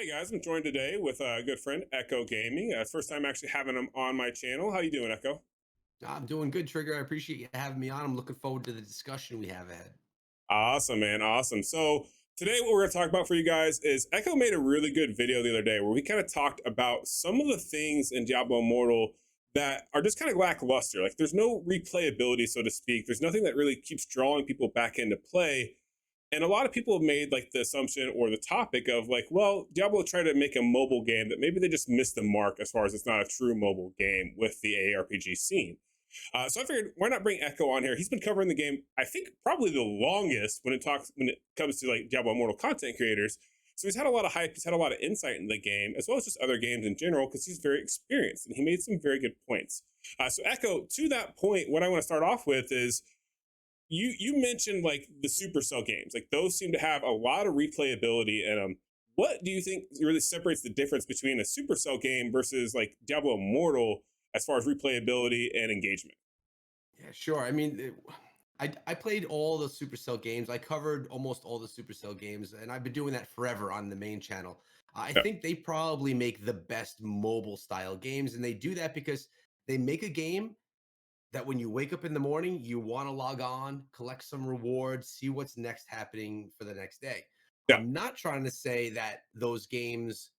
Hey guys, I'm joined today with a good friend, Echo Gaming. First time actually having him on my channel. How you doing, Echo? I'm doing good, Trigger. I appreciate you having me on. I'm looking forward to the discussion we have ahead. Awesome, man. Awesome. So today what we're going to talk about for you guys is Echo made a really good video the other day where we kind of talked about some of the things in Diablo Immortal that are just kind of lackluster. Like there's no replayability, so to speak. There's nothing that really keeps drawing people back into play. And a lot of people have made like the assumption or the topic of like, well, Diablo tried to make a mobile game that maybe they just missed the mark as far as it's not a true mobile game with the ARPG scene. So I figured why not bring Echo on here? He's been covering the game, I think, probably the longest when it comes to like Diablo Immortal content creators. So he's had a lot of hype, he's had a lot of insight in the game, as well as just other games in general, because he's very experienced and he made some very good points. So Echo, to that point, what I want to start off with is you mentioned like the Supercell games, like those seem to have a lot of replayability in them. What do you think really separates the difference between a Supercell game versus like Diablo Immortal as far as replayability and engagement? Yeah, sure. I played all the Supercell games. I covered almost all the Supercell games, and I've been doing that forever on the main channel. I Yeah, think they probably make the best mobile style games, and they do that because they make a game that when you wake up in the morning, you want to log on, collect some rewards, see what's next happening for the next day. yeah, I'm not trying to say that those games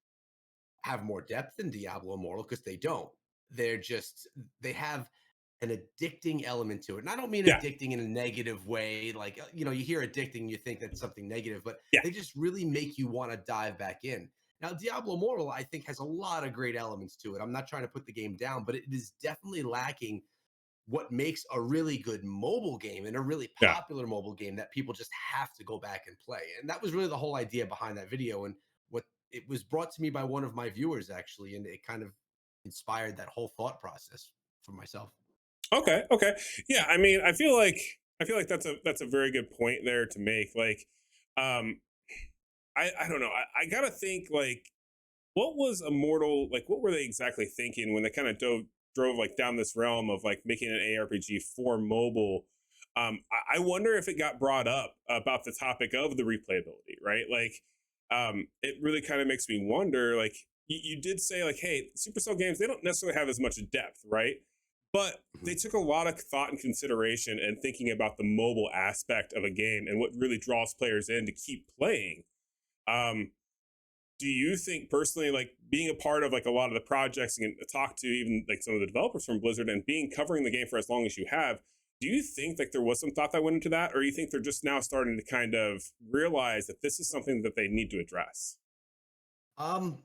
have more depth than Diablo Immortal because they don't. They're just they have an addicting element to it. And I don't mean yeah, addicting in a negative way. Like, you hear addicting, you think that's something negative, but yeah, they just really make you want to dive back in. Now, Diablo Immortal, I think, has a lot of great elements to it. I'm not trying to put the game down, but it is definitely lacking what makes a really good mobile game and a really yeah. popular mobile game that people just have to go back and play. And that was really the whole idea behind that video. And what it was brought to me by one of my viewers, actually, and it kind of inspired that whole thought process for myself. Okay, okay, yeah. I mean, I feel like that's a very good point there to make. Like, um, I don't know. I gotta think like what was Immortal like? What were they exactly thinking when they kind of drove like down this realm of like making an ARPG for mobile? I wonder if it got brought up about the topic of the replayability, right? Like, it really kind of makes me wonder. Like, you did say like, hey, Supercell games they don't necessarily have as much depth, right? But Mhm. they took a lot of thought and consideration and thinking about the mobile aspect of a game and what really draws players in to keep playing. Um, do you think personally, like being a part of like a lot of the projects and talk to even like some of the developers from Blizzard and being covering the game for as long as you have, do you think like there was some thought that went into that, or you think they're just now starting to kind of realize that this is something that they need to address? Um,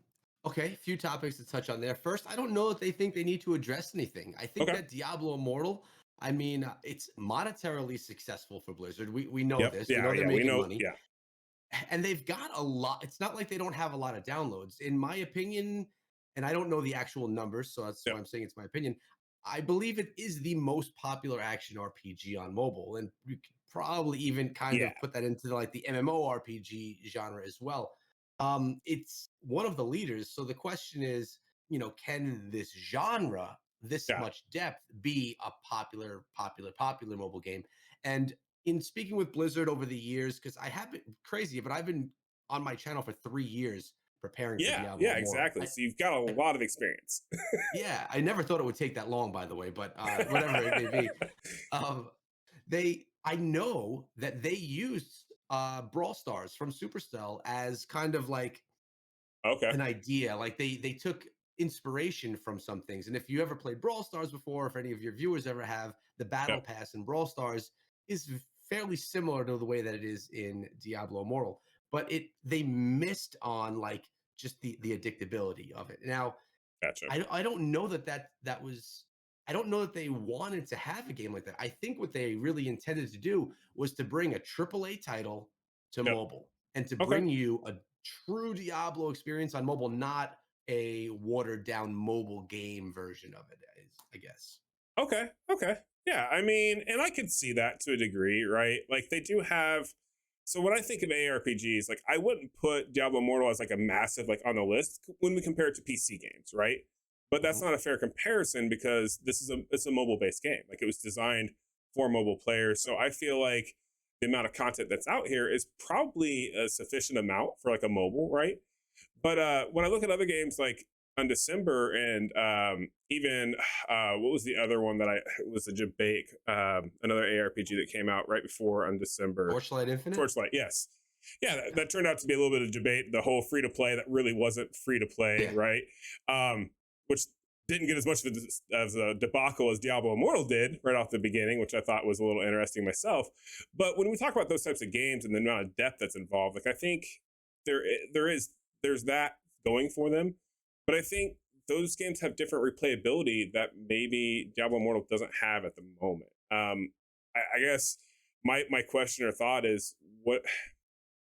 okay, a few topics to touch on there. First, I don't know that they think they need to address anything. I think Okay. that Diablo Immortal, it's monetarily successful for Blizzard. We know Yep. this. We Yeah. know they're Yeah. We making know. money. Yeah. And they've got a lot. It's not like they don't have a lot of downloads. In my opinion, and I don't know the actual numbers, so that's why Yep. I'm saying it's my opinion. I believe it is the most popular action RPG on mobile, and we could probably even kind Yeah. of put that into like the MMORPG genre as well. It's one of the leaders. So the question is, can this genre, this Yeah. much depth, be a popular mobile game? And in speaking with Blizzard over the years, because I have been crazy, but I've been on my channel for 3 years preparing for Yeah. Diablo Yeah. Immortal. Exactly. So you've got a lot of experience. Yeah, I never thought it would take that long, by the way, but whatever it may be. Um, I know that they used Brawl Stars from Supercell as kind of like Okay. an idea. Like they took inspiration from some things. And if you ever played Brawl Stars before, if any of your viewers ever have, the battle Yep. pass in Brawl Stars is fairly similar to the way that it is in Diablo Immortal. But they missed on like just the addictability of it. Now, Gotcha. I don't know that was I don't know that they wanted to have a game like that. I think what they really intended to do was to bring a AAA title to Yep. mobile and to Okay. bring you a true Diablo experience on mobile, not a watered down mobile game version of it, I guess. Okay. Okay. Yeah. I mean, and I could see that to a degree, right? Like they do have. So when I think of ARPGs, like I wouldn't put Diablo Immortal as like a massive like on the list when we compare it to PC games, right? But that's Mhm. not a fair comparison because it's a mobile based game. Like it was designed for mobile players. So I feel like the amount of content that's out here is probably a sufficient amount for like a mobile, right? But when I look at other games like on December and even what was the other one that I it was a debate, another ARPG that came out right before on December. Torchlight Infinite? Torchlight, yes. Yeah, that turned out to be a little bit of debate. The whole free to play that really wasn't free to play, Yeah. right? Which didn't get as much of a debacle as Diablo Immortal did right off the beginning, which I thought was a little interesting myself. But when we talk about those types of games and the amount of depth that's involved, like I think there is there's that going for them, but I think those games have different replayability that maybe Diablo Immortal doesn't have at the moment. I guess my question or thought is what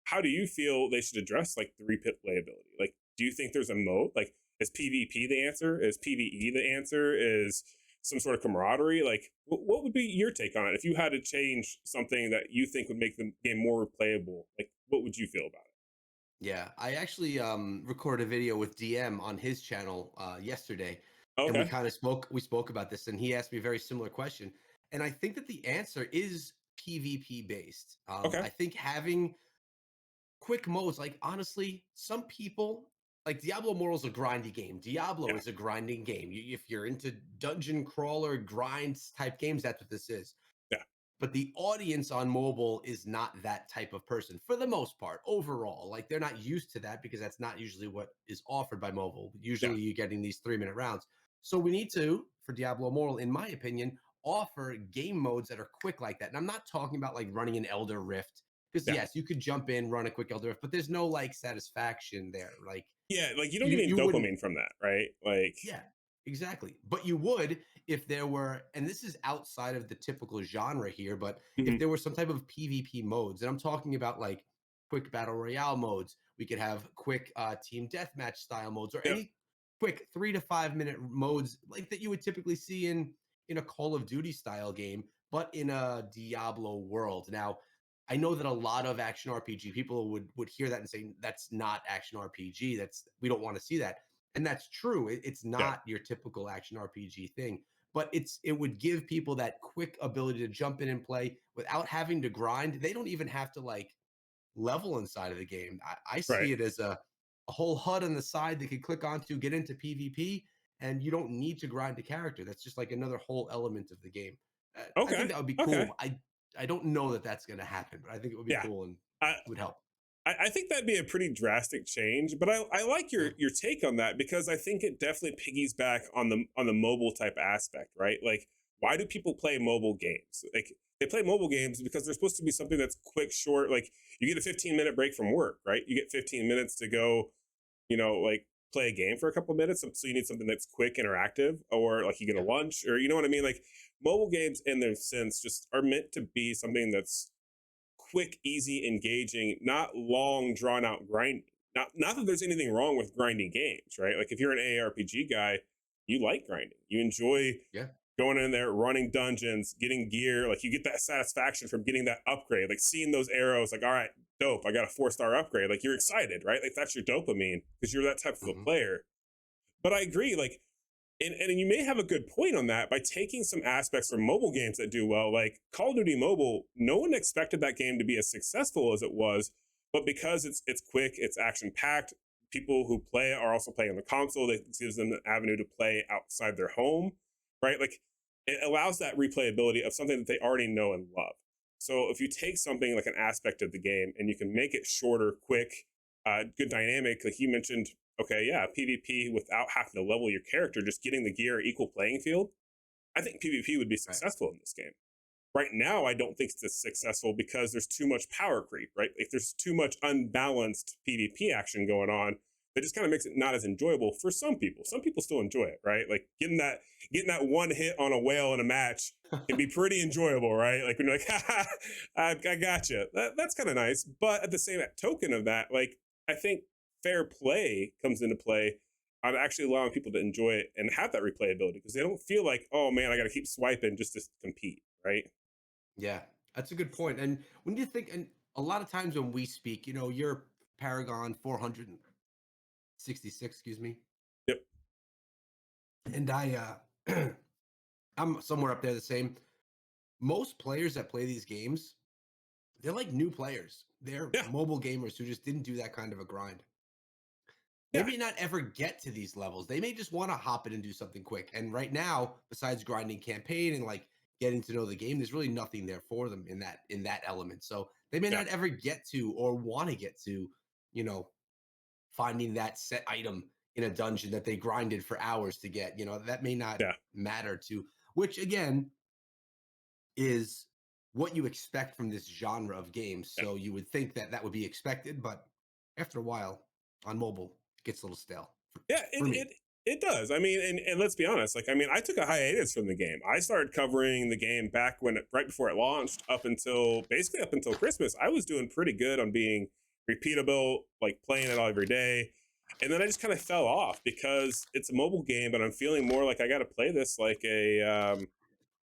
how do you feel they should address like the replayability? Like, do you think there's a mode? Like, is PvP the answer? Is PvE the answer? Is some sort of camaraderie? Like, what would be your take on it if you had to change something that you think would make the game more replayable? Like, what would you feel about Yeah, I actually recorded a video with DM on his channel yesterday, it? and we Okay, kind of spoke about this, and he asked me a very similar question, and I think that the answer is PvP based. okay, I think having quick modes, like honestly, some people like Diablo Immortal is a grindy game. Diablo yeah, is a grinding game. If you're into dungeon crawler grinds type games, that's what this is. yeah, But the audience on mobile is not that type of person for the most part overall. Like they're not used to that because that's not usually what is offered by mobile. yeah, Usually you're getting these 3-minute rounds. So we need to, for Diablo Immortal, in my opinion, offer game modes that are quick like that. And I'm not talking about like running an Elder Rift because yeah, yes, you could jump in, run a quick Elder Rift, but there's no like satisfaction there. Like yeah. Like, you don't you get any you wouldn't. dopamine from that, right? Like, Yeah, exactly. But you would if there were, and this is outside of the typical genre here, but if mhm, there were some type of PvP modes, and I'm talking about like quick battle royale modes, we could have quick team deathmatch style modes, or yep, any quick 3 to 5 minute modes like that you would typically see in a Call of Duty style game, but in a Diablo world. Now, I know that a lot of action RPG people would hear that and say that's not action RPG. That's we don't want to see that, and that's true. It's yeah, not your typical action RPG thing, but it would give people that quick ability to jump in and play without having to grind. They don't even have to like level inside of the game. I right. see it as a whole HUD on the side they could click onto, get into PvP, and you don't need to grind a character. That's just like another whole element of the game. I think Okay, that would be okay, cool. I don't know that that's going to happen, but I think it would be yeah. cool and I, would help. I think that'd be a pretty drastic change, but I like Yeah. your take on that because I think it definitely piggies back on the mobile type aspect, right? Like, why do people play mobile games? Like, they play mobile games because they're supposed to be something that's quick, short. Like, you get a 15-minute break from work, right? You get 15 minutes to go, like play a game for a couple of minutes. So you need something that's quick, interactive, or like you get a Yeah. lunch, or you know what I mean? Like, mobile games in their sense just are meant to be something that's quick, easy, engaging, not long, drawn out grind. Not that there's anything wrong with grinding games, right? Like, if you're an ARPG guy, you like grinding. You enjoy Yeah. going in there, running dungeons, getting gear. Like, you get that satisfaction from getting that upgrade, like seeing those arrows. Like, all right, dope, I got a 4-star upgrade. Like, you're excited, right? Like, that's your dopamine because you're that type of a Hmm. player. But I agree, like, and you may have a good point on that by taking some aspects from mobile games that do well, like Call of Duty Mobile. No one expected that game to be as successful as it was, but because it's quick, it's action packed. People who play are also playing on the console. That gives them an avenue to play outside their home, right? Like, it allows that replayability of something that they already know and love. So if you take something like an aspect of the game and you can make it shorter, quick, good dynamic, like you mentioned, okay, yeah, PvP without having to level your character, just getting the gear equal playing field. I think PvP would be Right. successful in this game. Right now, I don't think it's successful because there's too much power creep, right? If there's too much unbalanced PvP action going on, that just kind of makes it not as enjoyable for some people. Some people still enjoy it, right? Like, getting that one hit on a whale in a match can be pretty enjoyable, right? Like, when you're like, ha, I got you. That's kind of nice. But at the same token of that, like, I think fair play comes into play on actually allowing people to enjoy it and have that replayability because they don't feel like, oh man, I got to keep swiping just to compete, right? Yeah, that's a good point. And when you think, and a lot of times when we speak, you're Paragon 466, excuse me, Yep. and I'm somewhere up there the same. Most players that play these games, they're like new players. They're Yeah. mobile gamers who just didn't do that kind of a grind. They Yeah, may not ever get to these levels. They may just want to hop in and do something quick. And right now, besides grinding campaign and like getting to know the game, there's really nothing there for them in that element. So they may yeah, not ever get to or want to get to, you know, finding that set item in a dungeon that they grinded for hours to get. That may not yeah. matter to, which again is what you expect from this genre of games. Yeah. So you would think that that would be expected, but after a while on mobile, it gets a little stale Yeah, for me. it does. I mean, and let's be honest. Like, I mean, I took a hiatus from the game. I started covering the game back when right before it launched, up until basically up until Christmas. I was doing pretty good on being repeatable, like playing it all every day. And then I just kind of fell off because it's a mobile game, but I'm feeling more like I got to play this like a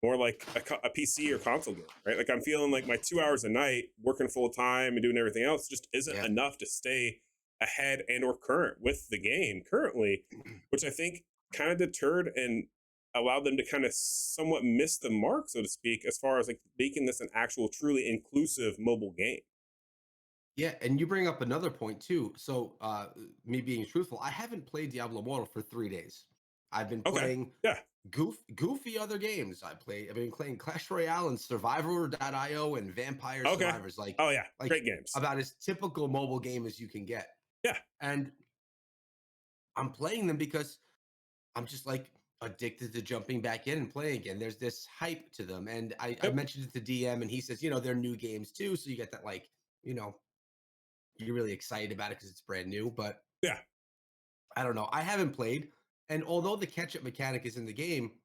more like a PC or console game, right? Like I'm feeling like my 2 hours a night working full time and doing everything else just isn't Yeah. enough to stay ahead and or current with the game currently, which I think kind of deterred and allowed them to kind of somewhat miss the mark, so to speak, as far as like making this an actual truly inclusive mobile game. Yeah, and you bring up another point too. So, me being truthful, I haven't played Diablo Immortal for 3 days. I've been Okay. playing Yeah. goofy other games. I've been playing Clash Royale and Survivor.io and Vampire Okay. Survivors, Oh yeah. like Great games. about as typical mobile game as you can get. Yeah. And I'm playing them because I'm just like addicted to jumping back in and playing again. There's this hype to them. And I Yep. mentioned it to DM and he says, they're new games too. So you get that like, you know, you're really excited about it because it's brand new. But Yeah. I don't know. I haven't played. And although the catch up mechanic is in the game,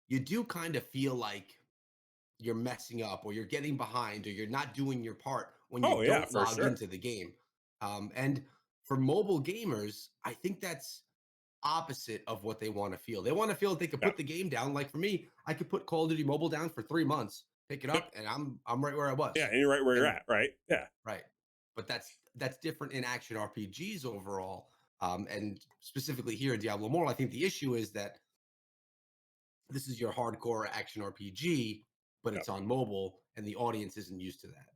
you do kind of feel like you're messing up or you're getting behind or you're not doing your part when you Oh yeah, don't for log sure. into the game. And for mobile gamers, I think that's opposite of what they want to feel. They want to feel that they could Yeah. put the game down. Like for me, I could put Call of Duty Mobile down for 3 months, pick it Yep. up, and I'm right where I Yeah, was. and you're right where you're And at, right? Yeah. right, but that's different in action RPGs overall. And specifically here in Diablo Immortal, I think the issue is that this is your hardcore action RPG, but Yeah. it's on mobile, and the audience isn't used to that.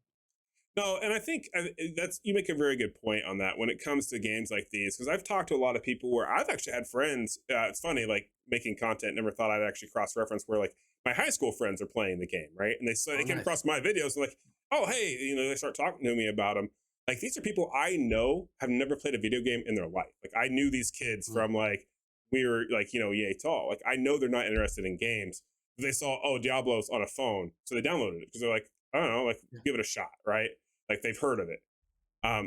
No, and I think that's you make a very good point on that when it comes to games like these, because I've talked to a lot of people where I've actually had friends. It's funny, like making content. Never thought I'd actually cross reference where like my high school friends are playing the game, right? And they Oh, came nice. across my videos and like, oh hey, they start talking to me about them. Like these are people I know have never played a video game in their life. Like I knew these kids Mm, from like we were like yay tall. Like I know they're not interested in games. They saw Diablo's on a phone, so they downloaded it because they're like I don't know, like yeah. give it a shot, right? Like they've heard of it.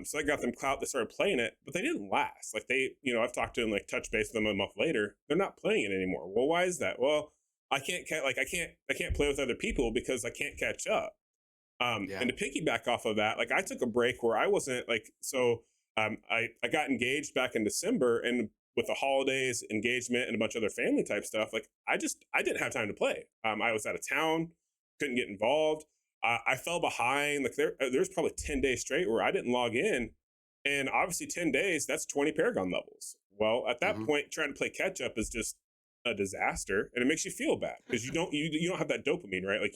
So that got them clout. They started playing it, but they didn't last. Like I've talked to them, like touch base with them a month later. They're not playing it anymore. Well, why is that? Well, I can't play with other people because I can't catch up. Yeah. And to piggyback off of that, like I took a break where I wasn't like so. I got engaged back in December, and with the holidays, engagement, and a bunch of other family type stuff, like I didn't have time to play. I was out of town, couldn't get involved. I fell behind. Like there's probably 10 days straight where I didn't log in, and obviously 10 days that's 20 Paragon levels. Well, at that Hmm. point, trying to play catch up is just a disaster, and it makes you feel bad because you don't have that dopamine, right? Like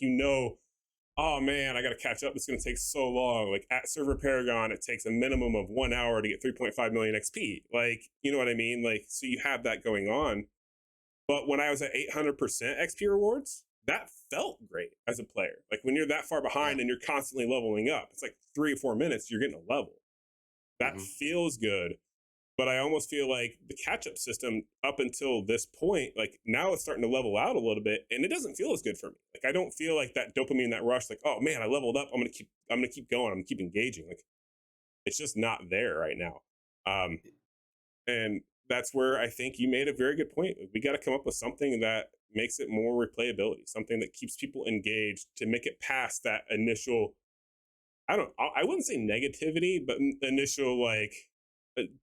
oh man, I got to catch up. It's going to take so long. Like at Server Paragon, it takes a minimum of 1 hour to get 3.5 million XP. Like, you know what I mean? Like, so you have that going on. But when I was at 800% XP rewards, that felt great as a player. Like when you're that far Yeah. behind and you're constantly leveling up, it's like 3 or 4 minutes, you're getting a level. That Hmm. feels good. But I almost feel like the catch up system up until this point, like now it's starting to level out a little bit, and it doesn't feel as good for me. Like I don't feel like that dopamine, that rush. Like oh man, I leveled up. I'm gonna keep going. I'm gonna keep engaging. Like it's just not there right now. Um, and that's where I think you made a very good point. We got to come up with something that makes it more replayability, something that keeps people engaged to make it past that initial. I wouldn't say negativity, but initial like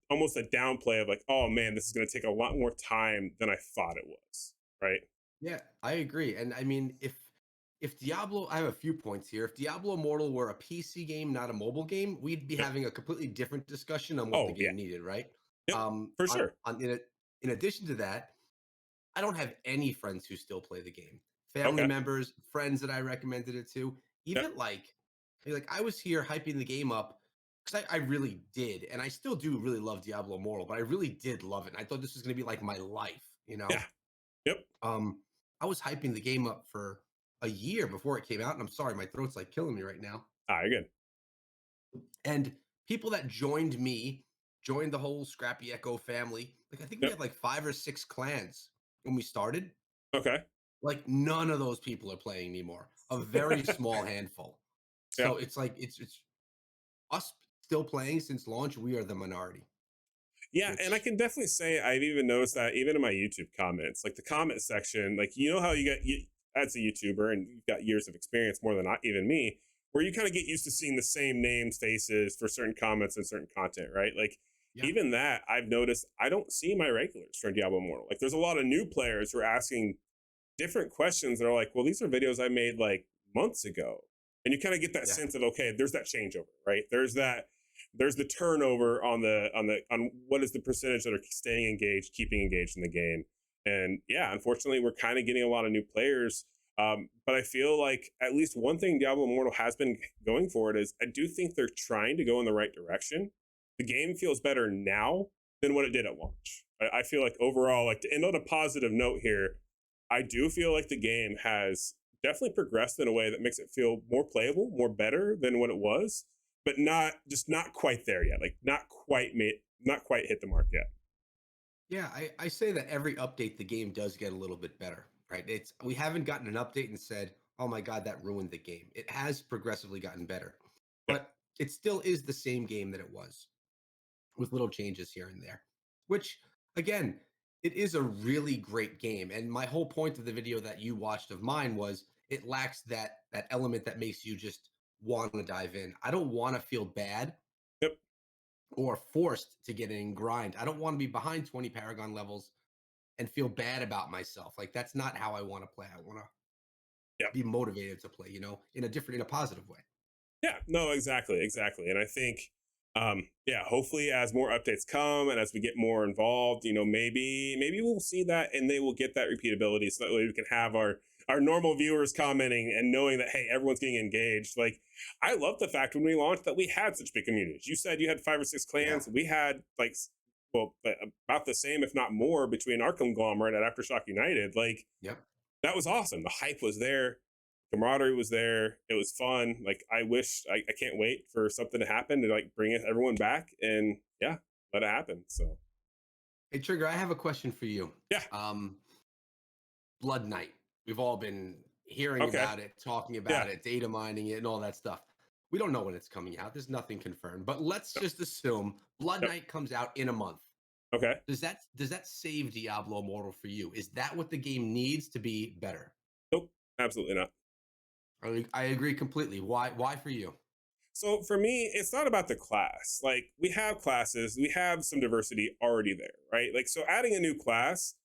almost a downplay of like, oh man, this is going to take a lot more time than I thought it was. Right? Yeah, I agree. And I mean, if Diablo, I have a few points here. If Diablo Immortal were a PC game, not a mobile game, we'd be Yep. having a completely different discussion on what the Oh yeah. game needed, right? Yep. For sure. In addition to that, I don't have any friends who still play the game. Family Okay. members, friends that I recommended it to, Yep. even like I was here hyping the game up because I really did, and I still do really love Diablo Immortal, but I really did love it. And I thought this was going to be like my life, you Yeah. know. Yep. I was hyping the game up for a year before it came out, and I'm sorry, my throat's like killing me right now. Ah, you're good. And people that joined me joined the whole Scrappy Echo family. Like I think we Yep. had like 5 or 6 clans when we started. Okay. Like none of those people are playing anymore. A very small handful. So Yep. it's like it's us still playing since launch. We are the minority, Yeah, and I which can definitely say I've even noticed that even in my YouTube comments, like the comment section, like you know how as a YouTuber and you've got years of experience more than even me, where you kind of get used to seeing the same names, faces for certain comments and certain content, right? Like yeah, even that I've noticed I don't see my regulars from Diablo Immortal. Like there's a lot of new players who are asking different questions that are like, well, these are videos I made like months ago. And you kind of get that yeah. sense of, okay, there's that changeover, right? There's the turnover on what is the percentage that are staying engaged, keeping engaged in the game. And yeah, unfortunately, we're kind of getting a lot of new players. But I feel like at least one thing Diablo Immortal has been going for it is I do think they're trying to go in the right direction. The game feels better now than what it did at launch. I feel like overall, like to end on a positive note here, I do feel like the game has definitely progressed in a way that makes it feel more playable, more better than what it was, but not quite there yet. Like not quite hit the mark yet. Yeah, I say that every update the game does get a little bit better, right? It's we haven't gotten an update and said, "Oh my god, that ruined the game." It has progressively gotten better. Yep. But it still is the same game that it was with little changes here and there. Which again, it is a really great game. And my whole point of the video that you watched of mine was it lacks that element that makes you just want to dive in. I don't want to feel bad Yep. or forced to get in grind. I don't want to be behind 20 Paragon levels and feel bad about myself. Like that's not how I want to play. I want to Yep. be motivated to play, in a positive way. Yeah, no, exactly, exactly. And I think, yeah, hopefully as more updates come and as we get more involved, maybe we'll see that and they will get that repeatability so that way we can have our normal viewers commenting and knowing that hey, everyone's getting engaged. Like, I love the fact when we launched that we had such big communities. You said you had 5 or 6 Yeah. clans. We had like, well, about the same, if not more, between our conglomerate at Aftershock United. Like, Yep. that was awesome. The hype was there, camaraderie was there. It was fun. Like I can't wait for something to happen to like bring everyone back and yeah, let it happen. So Hey Trigger, I have a question for you. yeah, Um, Blood Knight. We've all been hearing okay, about it, talking yeah, about it, data mining it, and all that stuff. We don't know when it's coming out. There's nothing confirmed, but let's yep, just assume Blood yep, Knight comes out in a month. okay. Does that save Diablo Immortal for you? Is that what the game needs to be better? Nope, absolutely not. I agree completely. Why for you? So for me, it's not about the class. Like we have classes, we have some diversity already there, right? Like so adding a new class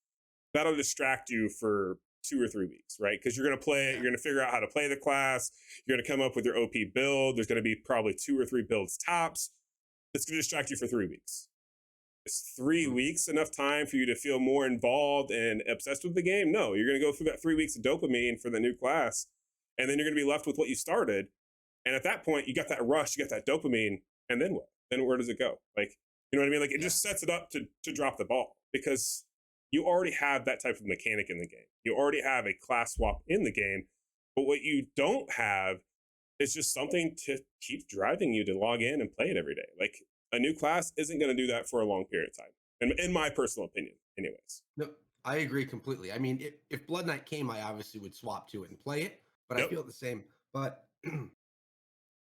that'll distract you for 2 or 3 weeks, right? Because you're going to play it, Yeah. you're going to figure out how to play the class, you're going to come up with your OP build. There's going to be probably 2 or 3 builds tops. It's going to distract you for 3 weeks. Is three Mhm. weeks enough time for you to feel more involved and obsessed with the game? No, you're going to go through that 3 weeks of dopamine for the new class, and then you're going to be left with what you started. And at that point, you got that rush, you got that dopamine, and then what? Then where does it go? Like, you know what I mean? Like, it Yeah. just sets it up to drop the ball because you already have that type of mechanic in the game. You already have a class swap in the game, but what you don't have is just something to keep driving you to log in and play it every day. Like a new class isn't going to do that for a long period of time, in my personal opinion, anyways. No, I agree completely. I mean, if Blood Knight came, I obviously would swap to it and play it, but I Yep. feel the same. But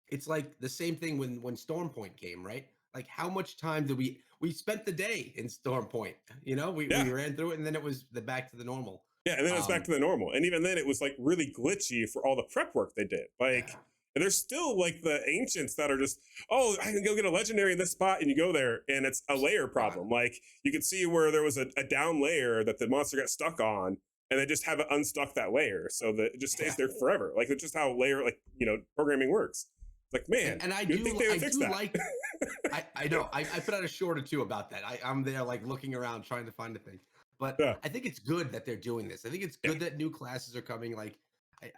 it's like the same thing when Stormpoint came, right? Like how much time did we spent the day in Stormpoint? We Yeah. ran through it and then it was the back to the normal. Yeah, and then it was back Um, to the normal. And even then, it was like really glitchy for all the prep work they did. Like, yeah, and there's still like the ancients that are just, oh, I can go get a legendary in this spot, and you go there, and it's a layer God, problem. Like you could see where there was a down layer that the monster got stuck on, and they just haven't unstuck that layer, so that it just stays yeah. there forever. Like it's just how layer programming works. It's like, And man, and I you'd think do they I would fix do that. like I know I put out a short or two about that. I'm there like looking around trying to find a thing. But Yeah, I think it's good that they're doing this. I think it's yeah, good that new classes are coming. Like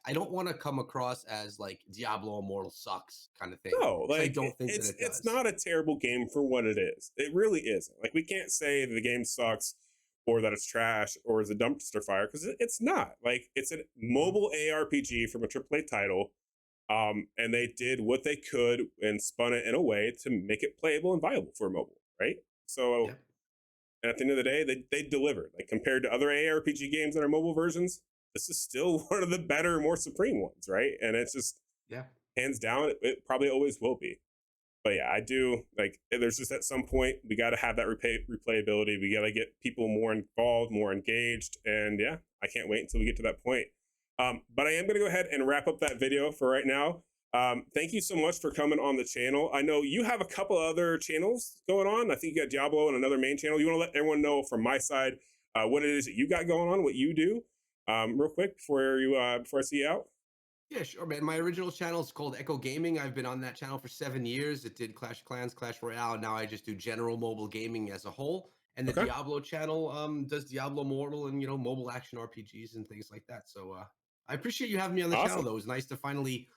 I don't want to come across as like Diablo Immortal sucks kind of thing, No, because I like don't think that it's it it's does. not a terrible game for what it is. It really isn't. Like we can't say the game sucks or that it's trash or is a dumpster fire because it's not. Like it's a Mhm. mobile ARPG from a AAA title, and they did what they could and spun it in a way to make it playable and viable for mobile, right? So Yep. and at the end of the day, they delivered. Like compared to other ARPG games that are mobile versions, this is still one of the better, more supreme ones, right? And it's just Yeah. hands down, it probably always will be. But yeah, I do like. There's just at some point we got to have that replayability. We got to get people more involved, more engaged, and yeah, I can't wait until we get to that point. But I am going to go ahead and wrap up that video for right now. Thank you so much for coming on the channel. I know you have a couple other channels going on. I think you got Diablo and another main channel. You want to let everyone know from my side what it is that you got going on, what you do, real quick before I see you out. Yeah, sure, man. My original channel is called Echo Gaming. I've been on that channel for 7 years. It did Clash of Clans, Clash Royale, and now I just do general mobile gaming as a whole. And the Okay, Diablo channel does Diablo Immortal and mobile action RPGs and things like that. So I appreciate you having me on the channel. awesome. Though it was nice to finally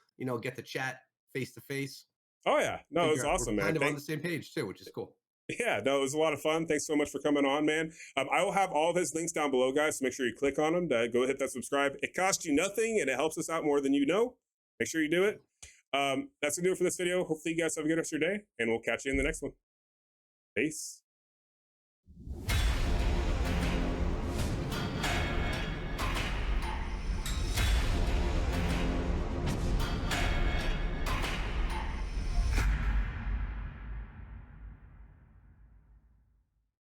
get to chat face to face. Oh yeah, no, it was Figure out we're awesome, man. kind of on the same page too, which is cool. Yeah, no, it was a lot of fun. Thanks so much for coming on, man. I will have all of his links down below, guys. So make sure you click on them. Go hit that subscribe. It costs you nothing, and it helps us out more than you know. Make sure you do it. That's gonna do it for this video. Hopefully, you guys have a good rest of your day, and we'll catch you in the next one. Peace.